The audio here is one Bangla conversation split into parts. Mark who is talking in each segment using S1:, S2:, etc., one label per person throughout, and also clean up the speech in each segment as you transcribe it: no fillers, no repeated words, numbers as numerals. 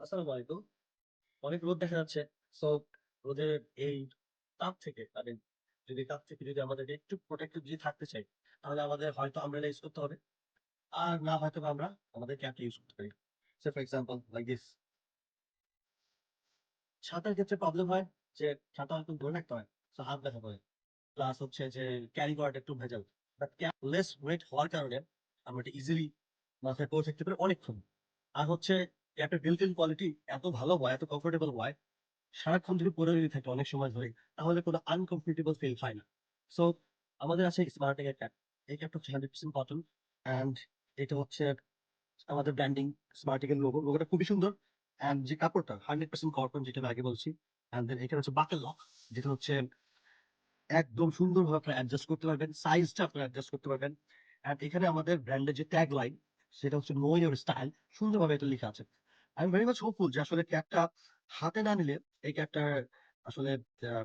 S1: আসসালামু আলাইকুম। অনেক রোদ দেখা যাচ্ছে। সো রোদের এই তাপ থেকে যদি আমাদেরকে একটু প্রোটেক্টেড যদি থাকতে চাই, তাহলে আমাদের হয়তো আমব্রেলা ইউজ করতে হবে। আর না হয়তোবা আমরা আমাদের ক্যাপটা ইউজ করতে পারি। সে ফর এক্সাম্পল লাইক দিস। ছাতার ক্ষেত্রে প্রবলেম হয় যে ছাতা হয়তো ধরে রাখতে হয়। সো হাত ব্যথা করে। প্লাস হচ্ছে যে ক্যারি করাটা একটু ভেজাল। বাট ক্যাপ লেস ওয়েট হওয়ার কারণে আমরা এটা ইজিলি মাথায় পরে থাকতে পারি অনেকক্ষণ। আর হচ্ছে ক্যাপের বিল্ট ইন কোয়ালিটি এত ভালো হয়, এত কমফোর্টেবল হয়, সারাক্ষণ যদি পরে যদি থাকে অনেক সময় ধরে, তাহলে কোনো আনকমফোর্টেবল ফিল হয় না। সো আমাদের আছে স্মার্টেক এর ক্যাপ। এই ক্যাপটা হচ্ছে 100% কটন। অ্যান্ড এটা হচ্ছে আমাদের ব্র্যান্ডিং স্মার্টেক এর লোগোটা খুবই সুন্দর। অ্যান্ড যে কাপড়টা 100% কটন, যেটা আমি আগে বলছি। অ্যান্ড দেন এখানে হচ্ছে বাকেল লক, যেটা হচ্ছে একদম সুন্দরভাবে আপনারা অ্যাডজাস্ট করতে পারবেন, সাইজটা আপনারা অ্যাডজাস্ট করতে পারবেন। অ্যান্ড এখানে আমাদের ব্র্যান্ডের যে ট্যাগ লাইন, সেটা হচ্ছে নো ইওর স্টাইল, সুন্দরভাবে এটা লেখা আছে। I am very much hopeful যে আসলে ক্যাপটা হাতে না নিলে এই ক্যাপটার আসলে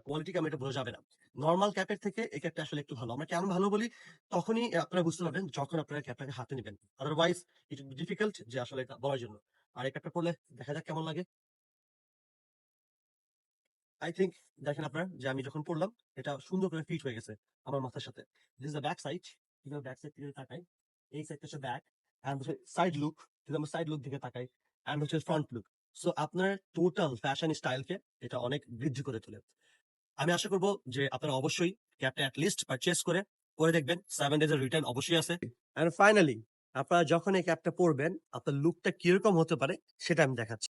S1: কোয়ালিটি কেমন এটা বোঝা যাবে না। নরমাল ক্যাপের থেকে এই ক্যাপটা আসলে একটু ভালো। আমরা কেন ভালো বলি, তখনই আপনারা বুঝতে পারবেন যখন আপনারা ক্যাপটাকে হাতে নেবেন। Otherwise it will be difficult যে আসলে এটা বলার জন্য। আর এই ক্যাপটা পরলে দেখা যাক কেমন লাগে। আই থিংক দেখেন আপনারা যে আমি যখন পড়লাম, এটা সুন্দর করে ফিট হয়ে গেছে আমার মাথার সাথে। This is the back side. কিভাবে ব্যাক সাইড থেকে তাকাই, এই সাইডটা হচ্ছে ব্যাক। অ্যান্ড হচ্ছে সাইড লুক, যদি আমরা সাইড লুক দিকে তাকাই, অ্যান্ড হচ্ছে ফ্রন্ট লুক। সো আপনার টোটাল ফ্যাশন স্টাইলকে এটা অনেক বৃদ্ধি করে তোলে। আমি আশা করব যে আপনারা অবশ্যই ক্যাবটা লিস্ট পারচেস করে পরে দেখবেন 7 days এর রিটার্ন অবশ্যই আছে। এন্ড ফাইনালি আপনারা যখন এই ক্যাবটা পরবেন, আপনার লুকটা কিরকম হতে পারে সেটা আমি দেখাচ্ছি।